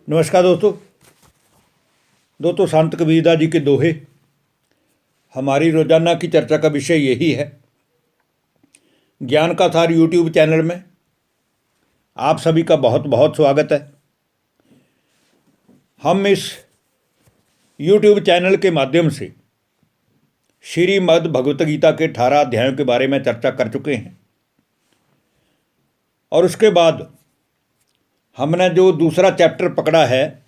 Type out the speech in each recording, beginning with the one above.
नमस्कार दोस्तों संत कबीरदास जी के दोहे हमारी रोजाना की चर्चा का विषय यही है। ज्ञान का सार यूट्यूब चैनल में आप सभी का बहुत बहुत स्वागत है। हम इस यूट्यूब चैनल के माध्यम से श्रीमद् भगवत गीता के 18 अध्यायों के बारे में चर्चा कर चुके हैं और उसके बाद हमने जो दूसरा चैप्टर पकड़ा है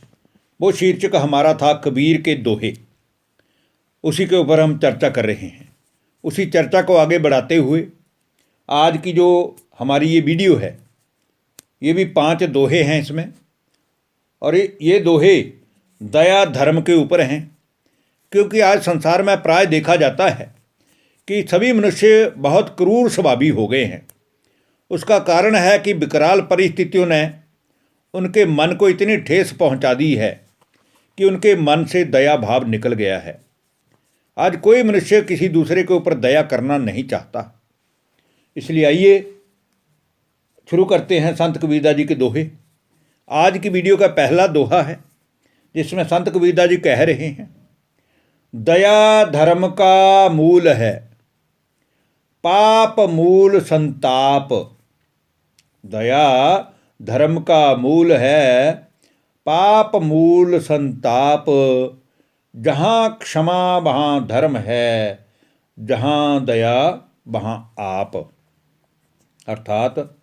वो शीर्षक हमारा था कबीर के दोहे। उसी के ऊपर हम चर्चा कर रहे हैं। उसी चर्चा को आगे बढ़ाते हुए आज की जो हमारी ये वीडियो है ये भी 5 दोहे हैं इसमें, और ये दोहे दया धर्म के ऊपर हैं। क्योंकि आज संसार में प्राय देखा जाता है कि सभी मनुष्य बहुत क्रूर स्वभावी हो गए हैं। उसका कारण है कि विकराल परिस्थितियों ने उनके मन को इतनी ठेस पहुंचा दी है कि उनके मन से दया भाव निकल गया है। आज कोई मनुष्य किसी दूसरे के ऊपर दया करना नहीं चाहता। इसलिए आइए शुरू करते हैं संत कबीरदास जी के दोहे। आज की वीडियो का पहला दोहा है जिसमें संत कबीरदास जी कह रहे हैं, दया धर्म का मूल है, पाप मूल संताप। दया धर्म का मूल है, पाप मूल संताप। जहाँ क्षमा वहाँ धर्म है, जहाँ दया वहाँ आप। अर्थात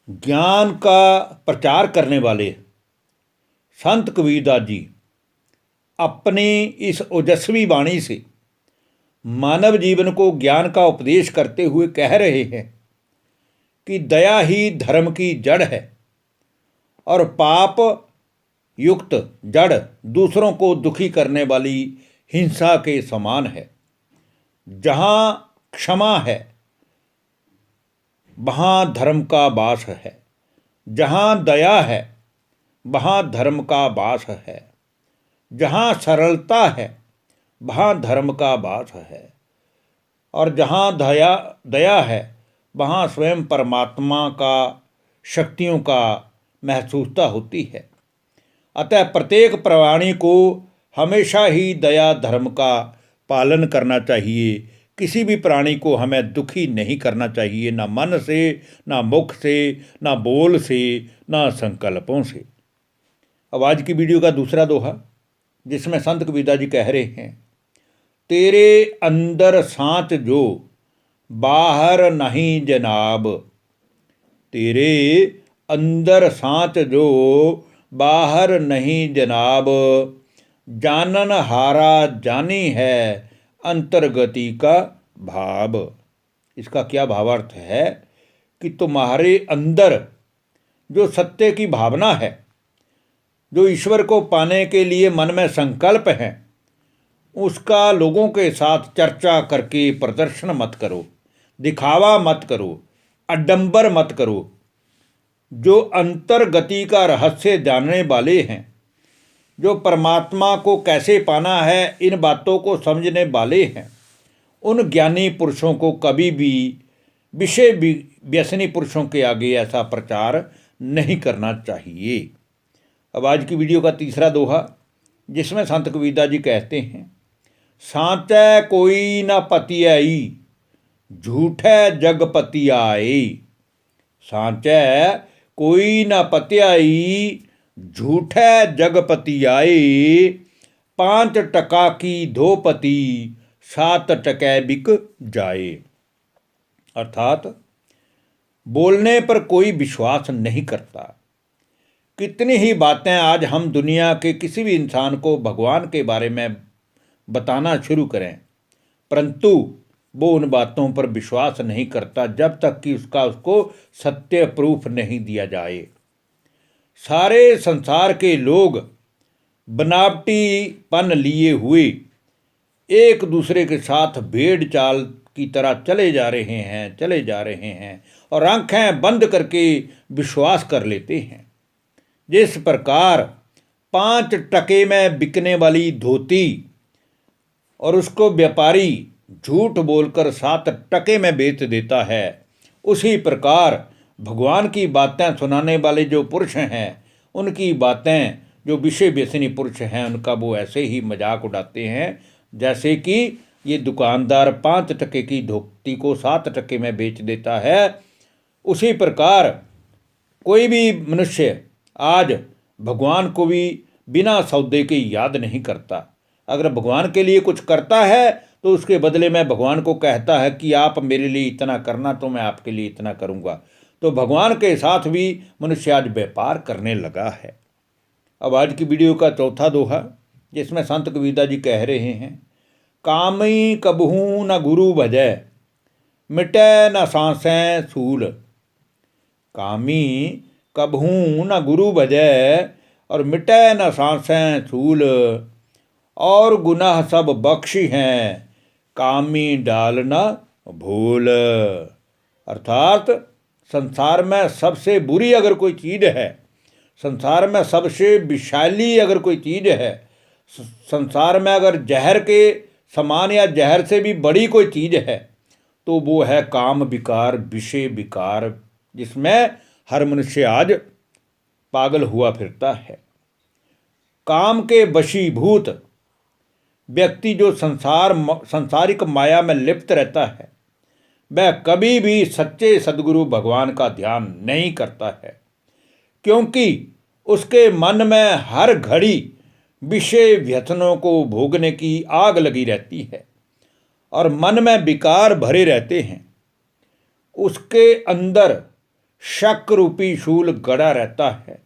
ज्ञान का प्रचार करने वाले संत कबीरदास जी अपनी इस ओजस्वी वाणी से मानव जीवन को ज्ञान का उपदेश करते हुए कह रहे हैं कि दया ही धर्म की जड़ है और पाप युक्त जड़ दूसरों को दुखी करने वाली हिंसा के समान है। जहाँ क्षमा है वहाँ धर्म का वास है, जहाँ दया है वहाँ धर्म का वास है, जहाँ सरलता है वहाँ धर्म का वास है, और जहाँ दया है वहाँ स्वयं परमात्मा का शक्तियों का महसूसता होती है। अतः प्रत्येक प्राणी को हमेशा ही दया धर्म का पालन करना चाहिए। किसी भी प्राणी को हमें दुखी नहीं करना चाहिए, ना मन से, ना मुख से, ना बोल से, ना संकल्पों से। अब आज की वीडियो का दूसरा दोहा जिसमें संत कबीरदास जी कह रहे हैं, तेरे अंदर सांच जो बाहर नहीं जनाब। तेरे अंदर सांच जो बाहर नहीं जनाब। जानन हारा जानी है अंतर्गति का भाव। इसका क्या भावार्थ है कि तुम्हारे अंदर जो सत्य की भावना है, जो ईश्वर को पाने के लिए मन में संकल्प है, उसका लोगों के साथ चर्चा करके प्रदर्शन मत करो, दिखावा मत करो, अडंबर मत करो। जो अंतर्गति का रहस्य जानने वाले हैं, जो परमात्मा को कैसे पाना है इन बातों को समझने वाले हैं, उन ज्ञानी पुरुषों को कभी भी विषय व्यसनी पुरुषों के आगे ऐसा प्रचार नहीं करना चाहिए। अब आज की वीडियो का तीसरा दोहा जिसमें संत कबीरदास जी कहते हैं, सांचै कोई न पतियाई, झूठै जगपति आए। सांचै कोई न पतियाई, झूठै जगपति आए। 5 टका की धोपति, 7 टकै बिक जाए। अर्थात बोलने पर कोई विश्वास नहीं करता। कितनी ही बातें आज हम दुनिया के किसी भी इंसान को भगवान के बारे में बताना शुरू करें, परंतु वो उन बातों पर विश्वास नहीं करता जब तक कि उसको सत्य प्रूफ नहीं दिया जाए। सारे संसार के लोग बनावटीपन लिए हुए एक दूसरे के साथ भेड़ चाल की तरह चले जा रहे हैं और आंखें बंद करके विश्वास कर लेते हैं। जिस प्रकार 5 टके में बिकने वाली धोती और उसको व्यापारी झूठ बोलकर 7 टके में बेच देता है, उसी प्रकार भगवान की बातें सुनाने वाले जो पुरुष हैं उनकी बातें जो विषय व्यसनी पुरुष हैं उनका वो ऐसे ही मजाक उड़ाते हैं जैसे कि ये दुकानदार 5 टके की धोती को 7 टके में बेच देता है। उसी प्रकार कोई भी मनुष्य आज भगवान को भी बिना सौदे के याद नहीं करता। अगर भगवान के लिए कुछ करता है तो उसके बदले में भगवान को कहता है कि आप मेरे लिए इतना करना तो मैं आपके लिए इतना करूँगा। तो भगवान के साथ भी मनुष्य आज व्यापार करने लगा है। अब आज की वीडियो का चौथा दोहा जिसमें संत कबीरदास जी कह रहे हैं, कामी कबहू न गुरु भजै मिटै न सांसें सूल। कामी कबहू न गुरु भजै और मिटै न सांसें सूल, और गुनाह सब बख्शी हैं कामी डाल न भूल। अर्थात संसार में सबसे बुरी अगर कोई चीज़ है, संसार में सबसे विषैली अगर कोई चीज़ है, संसार में अगर जहर के समान या जहर से भी बड़ी कोई चीज़ है तो वो है काम विकार, विषय विकार, जिसमें हर मनुष्य आज पागल हुआ फिरता है। काम के वशीभूत व्यक्ति जो सांसारिक माया में लिप्त रहता है वह कभी भी सच्चे सद्गुरु भगवान का ध्यान नहीं करता है, क्योंकि उसके मन में हर घड़ी विषय व्यसनों को भोगने की आग लगी रहती है और मन में विकार भरे रहते हैं। उसके अंदर शक रूपी शूल गड़ा रहता है,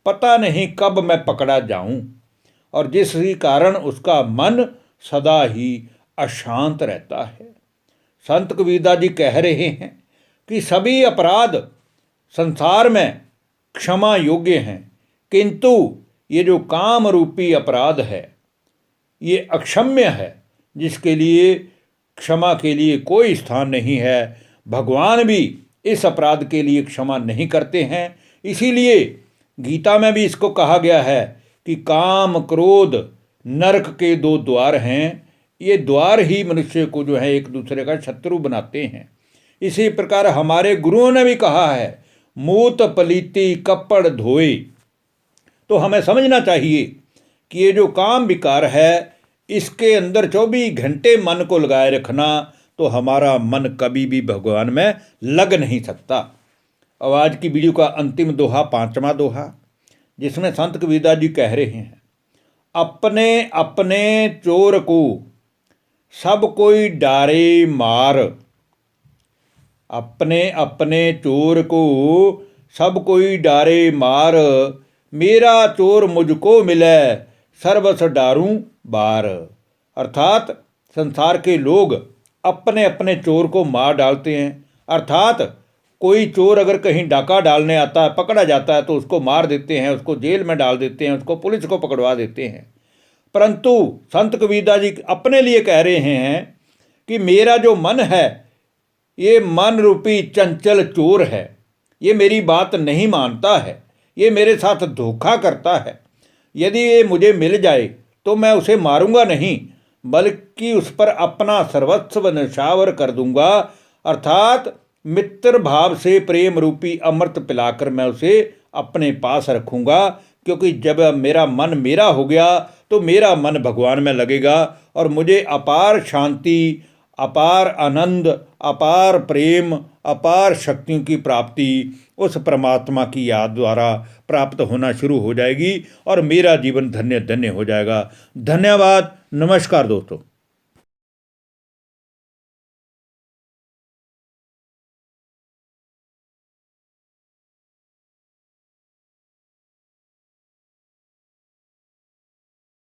पता नहीं कब मैं पकड़ा जाऊं, और जिस कारण उसका मन सदा ही अशांत रहता है। संत कबीरदास जी कह रहे हैं कि सभी अपराध संसार में क्षमा योग्य हैं, किंतु ये जो काम रूपी अपराध है ये अक्षम्य है, जिसके लिए क्षमा के लिए कोई स्थान नहीं है। भगवान भी इस अपराध के लिए क्षमा नहीं करते हैं। इसीलिए गीता में भी इसको कहा गया है कि काम क्रोध नरक के 2 द्वार हैं। ये द्वार ही मनुष्य को जो है एक दूसरे का शत्रु बनाते हैं। इसी प्रकार हमारे गुरुओं ने भी कहा है, मूत पलीति कपड़ धोए। तो हमें समझना चाहिए कि ये जो काम विकार है इसके अंदर 24 घंटे मन को लगाए रखना, तो हमारा मन कभी भी भगवान में लग नहीं सकता। अब आज की वीडियो का अंतिम दोहा, 5वां दोहा, जिसमें संत कबीरदास जी कह रहे हैं, अपने अपने चोर को सब कोई डारे मार। अपने अपने चोर को सब कोई डारे मार, मेरा चोर मुझको मिले सर्वस डारूं बार। अर्थात संसार के लोग अपने अपने चोर को मार डालते हैं। अर्थात कोई चोर अगर कहीं डाका डालने आता है, पकड़ा जाता है, तो उसको मार देते हैं, उसको जेल में डाल देते हैं, उसको पुलिस को पकड़वा देते हैं। परंतु संत कबीरदास जी अपने लिए कह रहे हैं कि मेरा जो मन है ये मन रूपी चंचल चोर है, ये मेरी बात नहीं मानता है, ये मेरे साथ धोखा करता है। यदि ये मुझे मिल जाए तो मैं उसे मारूंगा नहीं, बल्कि उस पर अपना सर्वस्व न्यौछावर कर दूंगा। अर्थात मित्र भाव से प्रेम रूपी अमृत पिलाकर मैं उसे अपने पास रखूंगा, क्योंकि जब मेरा मन मेरा हो गया तो मेरा मन भगवान में लगेगा और मुझे अपार शांति, अपार आनंद, अपार प्रेम, अपार शक्तियों की प्राप्ति उस परमात्मा की याद द्वारा प्राप्त होना शुरू हो जाएगी और मेरा जीवन धन्य धन्य हो जाएगा। धन्यवाद। नमस्कार दोस्तों।